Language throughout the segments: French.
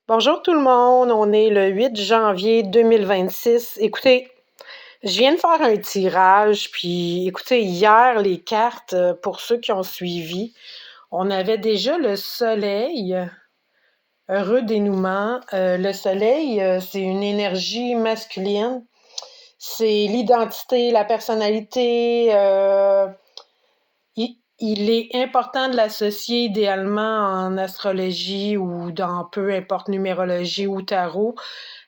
Bonjour tout le monde, on est le 8 janvier 2026. Écoutez, je viens de faire un tirage, puis écoutez, hier, les cartes, pour ceux qui ont suivi, on avait déjà le soleil, heureux dénouement. Le soleil, c'est une énergie masculine, c'est l'identité, la personnalité. Il est important de l'associer idéalement en astrologie ou dans peu importe numérologie ou tarot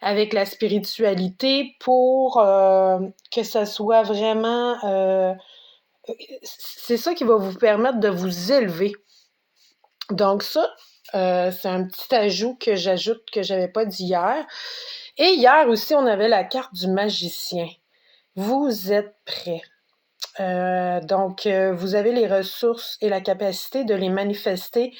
avec la spiritualité pour que ça soit vraiment... c'est ça qui va vous permettre de vous élever. Donc ça, c'est un petit ajout que j'ajoute que j'avais pas dit hier. Et hier aussi, on avait la carte du magicien. Vous êtes prêts. Donc, vous avez les ressources et la capacité de les manifester.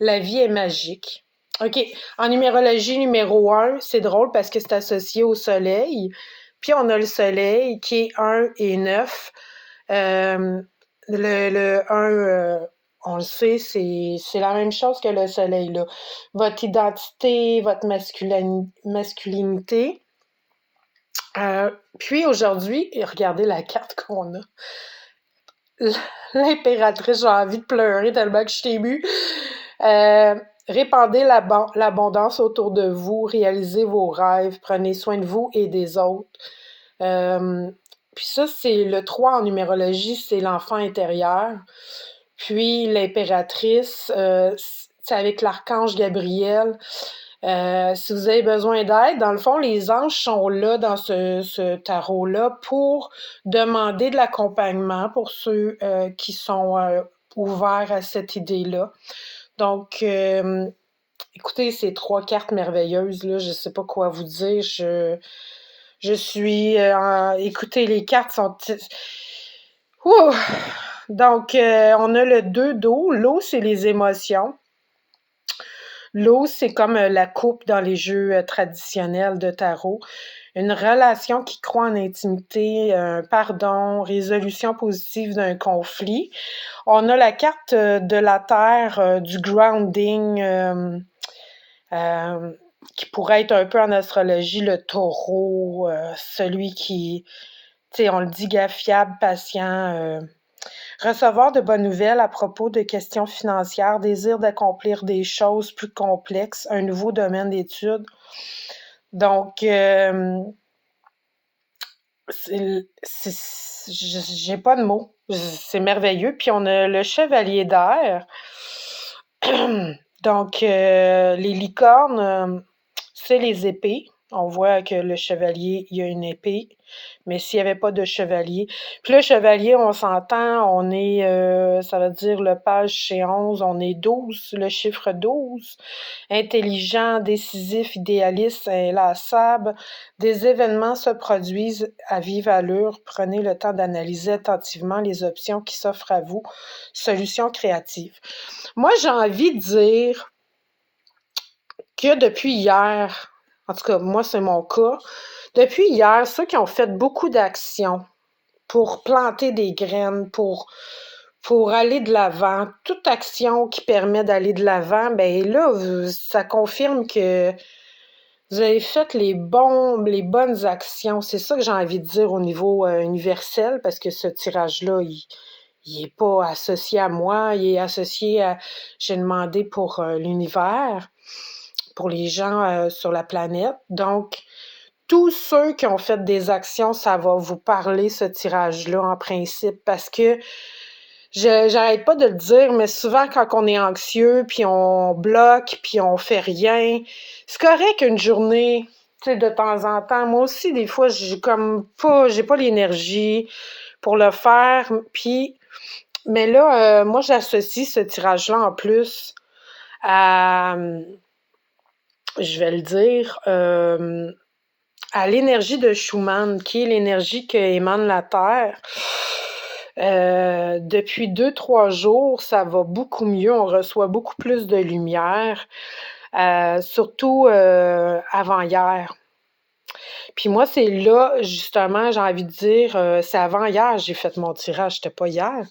La vie est magique. OK. En numérologie, numéro 1, c'est drôle parce que c'est associé au soleil. Puis, on a le soleil qui est 1 et 9. Le 1, on le sait, c'est la même chose que le soleil, là. Votre identité, votre masculinité. Puis, aujourd'hui, regardez la carte qu'on a. L'impératrice, j'ai envie de pleurer tellement que je t'ai émue. Répandez l'abondance autour de vous, réalisez vos rêves, prenez soin de vous et des autres. Puis ça, c'est le 3 en numérologie, c'est l'enfant intérieur. Puis l'impératrice, c'est avec l'archange Gabriel. Si vous avez besoin d'aide, dans le fond, les anges sont là dans ce tarot-là pour demander de l'accompagnement pour ceux qui sont ouverts à cette idée-là. Donc, écoutez, ces 3 cartes merveilleuses, là, je ne sais pas quoi vous dire. Je suis... écoutez, les cartes sont... Ouh! Donc, on a le 2 d'eau. L'eau, c'est les émotions. L'eau, c'est comme la coupe dans les jeux traditionnels de tarot. Une relation qui croit en intimité, un pardon, résolution positive d'un conflit. On a la carte de la terre, du grounding, qui pourrait être un peu en astrologie le taureau, celui qui, tu sais, on le dit, gars fiable, patient. Recevoir de bonnes nouvelles à propos de questions financières, désir d'accomplir des choses plus complexes, un nouveau domaine d'études. Donc, j'ai pas de mots. C'est merveilleux. Puis on a le chevalier d'air. Donc, les licornes, c'est les épées. On voit que le chevalier, il y a une épée, mais s'il n'y avait pas de chevalier. Puis le chevalier, on s'entend, on est, ça veut dire le page chez 11, on est 12, le chiffre 12. Intelligent, décisif, idéaliste, inlassable. Des événements se produisent à vive allure. Prenez le temps d'analyser attentivement les options qui s'offrent à vous. Solutions créatives. Moi, j'ai envie de dire que depuis hier, en tout cas, moi, c'est mon cas, depuis hier, ceux qui ont fait beaucoup d'actions pour planter des graines, pour aller de l'avant, toute action qui permet d'aller de l'avant, ben là, ça confirme que vous avez fait les bonnes actions. C'est ça que j'ai envie de dire au niveau universel, parce que ce tirage-là, il n'est pas associé à moi, il est associé à... J'ai demandé pour l'univers, pour les gens sur la planète. Donc, tous ceux qui ont fait des actions, ça va vous parler, ce tirage-là, en principe, parce que j'arrête pas de le dire, mais souvent, quand on est anxieux, puis on bloque, puis on fait rien, c'est correct une journée, tu sais, de temps en temps. Moi aussi, des fois, j'ai pas l'énergie pour le faire, puis... Mais là, moi, j'associe ce tirage-là en plus à, je vais le dire, à l'énergie de Schumann, qui est l'énergie que émane la Terre. Depuis 2-3 jours, ça va beaucoup mieux. On reçoit beaucoup plus de lumière, surtout avant-hier. Puis moi, c'est là, justement, j'ai envie de dire, c'est avant-hier, j'ai fait mon tirage, c'était pas hier.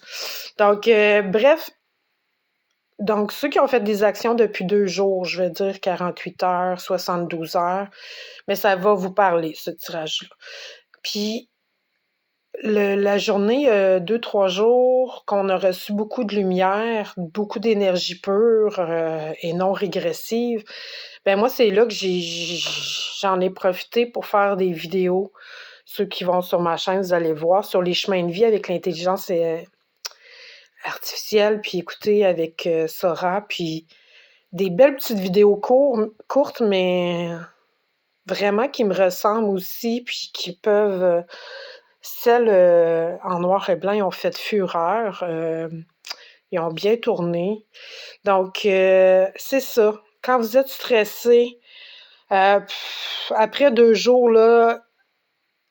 Donc, bref, Donc, ceux qui ont fait des actions depuis 2 jours, je vais dire 48 heures, 72 heures, mais ça va vous parler, ce tirage-là. Puis, la journée, 2-3 jours qu'on a reçu beaucoup de lumière, beaucoup d'énergie pure, et non régressive, ben moi, c'est là que j'en ai profité pour faire des vidéos. Ceux qui vont sur ma chaîne, vous allez voir, sur les chemins de vie avec l'intelligence, artificielle, puis écouter avec, Sora, puis des belles petites vidéos courtes, mais vraiment qui me ressemblent aussi, puis qui peuvent, celles, en noir et blanc, ils ont fait fureur, ils ont bien tourné. Donc, c'est ça. Quand vous êtes stressé, après 2 jours, là,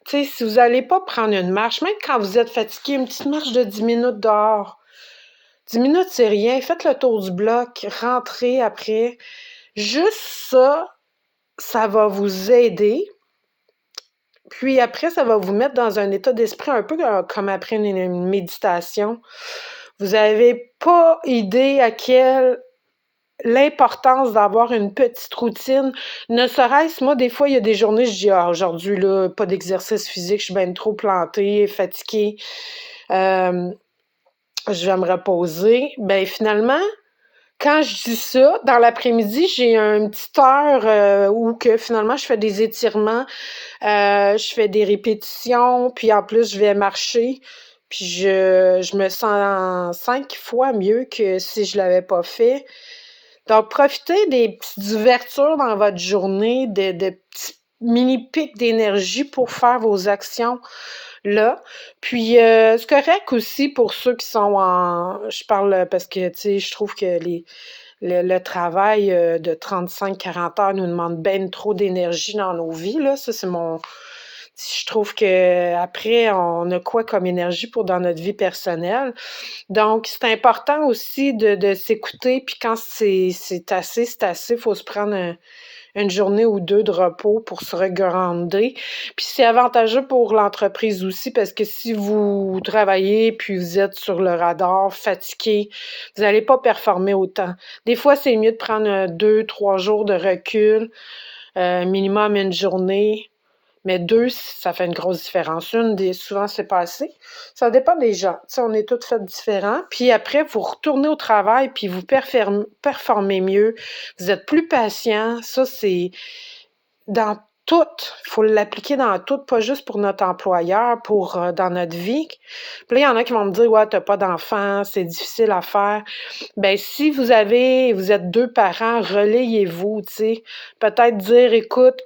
tu sais, si vous allez pas prendre une marche, même quand vous êtes fatigué, une petite marche de 10 minutes dehors. 10 minutes, c'est rien. Faites le tour du bloc, rentrez après. Juste ça, ça va vous aider. Puis après, ça va vous mettre dans un état d'esprit un peu comme après une méditation. Vous avez pas idée à quelle l'importance d'avoir une petite routine. Ne serait-ce, moi, des fois, il y a des journées, je dis, ah, aujourd'hui, là, pas d'exercice physique, je suis bien trop plantée, fatiguée, je vais me reposer. Ben finalement, quand je dis ça, dans l'après-midi, j'ai une petite heure où que finalement, je fais des étirements, je fais des répétitions, puis en plus, je vais marcher. Puis je me sens 5 fois mieux que si je l'avais pas fait. Donc, profitez des petites ouvertures dans votre journée, de petits mini pics d'énergie pour faire vos actions là. Puis, c'est correct aussi pour ceux qui sont je parle parce que, tu sais, je trouve que le travail de 35-40 heures nous demande ben trop d'énergie dans nos vies, là. Ça, c'est mon... Je trouve que après, on a quoi comme énergie pour dans notre vie personnelle. Donc, c'est important aussi de s'écouter, puis quand c'est assez, c'est assez. Il faut se prendre une journée ou 2 de repos pour se regrander. Puis c'est avantageux pour l'entreprise aussi parce que si vous travaillez puis vous êtes sur le radar, fatigué, vous n'allez pas performer autant. Des fois, c'est mieux de prendre 2-3 jours de recul, minimum une journée. Mais 2, ça fait une grosse différence. Souvent, c'est pas assez. Ça dépend des gens. Tu sais, on est tous faits différents. Puis après, vous retournez au travail, puis vous performez mieux. Vous êtes plus patient. Ça, c'est dans tout. Il faut l'appliquer dans tout, pas juste pour notre employeur, pour dans notre vie. Puis là, il y en a qui vont me dire, ouais, t'as pas d'enfant, c'est difficile à faire. Ben, si vous êtes 2 parents, relayez-vous, tu sais. Peut-être dire, écoute,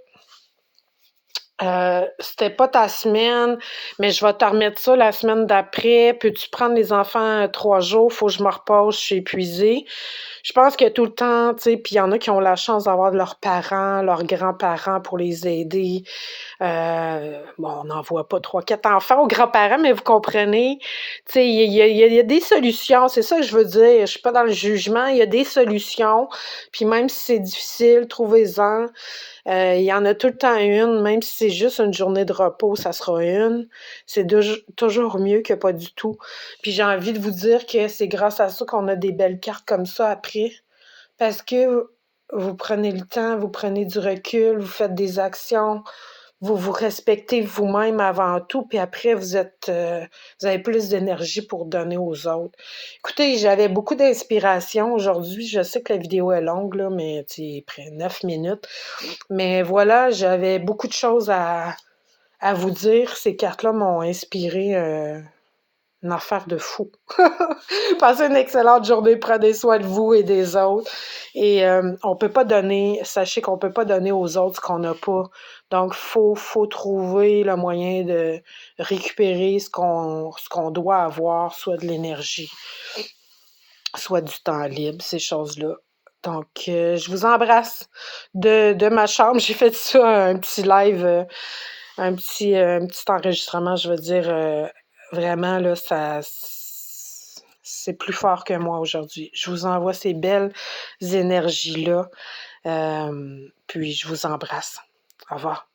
c'était pas ta semaine, mais je vais te remettre ça la semaine d'après. Peux-tu prendre les enfants 3 jours? Faut que je me repose, je suis épuisée. Je pense que tout le temps, tu sais, puis il y en a qui ont la chance d'avoir leurs parents, leurs grands-parents pour les aider. Bon, on n'envoie pas 3-4 enfants aux grands-parents, mais vous comprenez. Tu sais, il y a des solutions, c'est ça que je veux dire. Je suis pas dans le jugement, il y a des solutions. Puis même si c'est difficile, trouvez-en. Il y en a tout le temps une, même si c'est juste une journée de repos, ça sera une. C'est toujours mieux que pas du tout. Puis j'ai envie de vous dire que c'est grâce à ça qu'on a des belles cartes comme ça après. Parce que vous prenez le temps, vous prenez du recul, vous faites des actions, vous vous respectez vous-même avant tout, puis après, vous avez plus d'énergie pour donner aux autres. Écoutez, j'avais beaucoup d'inspiration aujourd'hui. Je sais que la vidéo est longue, là, mais c'est près 9 minutes. Mais voilà, j'avais beaucoup de choses à vous dire. Ces cartes-là m'ont inspiré une affaire de fou. Passez une excellente journée, prenez soin de vous et des autres. Et on peut pas donner, sachez qu'on peut pas donner aux autres ce qu'on n'a pas. Donc, faut trouver le moyen de récupérer ce qu'on doit avoir, soit de l'énergie, soit du temps libre, ces choses-là. Donc, je vous embrasse de ma chambre. J'ai fait ça, un petit live, un petit enregistrement, je veux dire, vraiment, là, c'est plus fort que moi aujourd'hui. Je vous envoie ces belles énergies-là, puis je vous embrasse. Au revoir.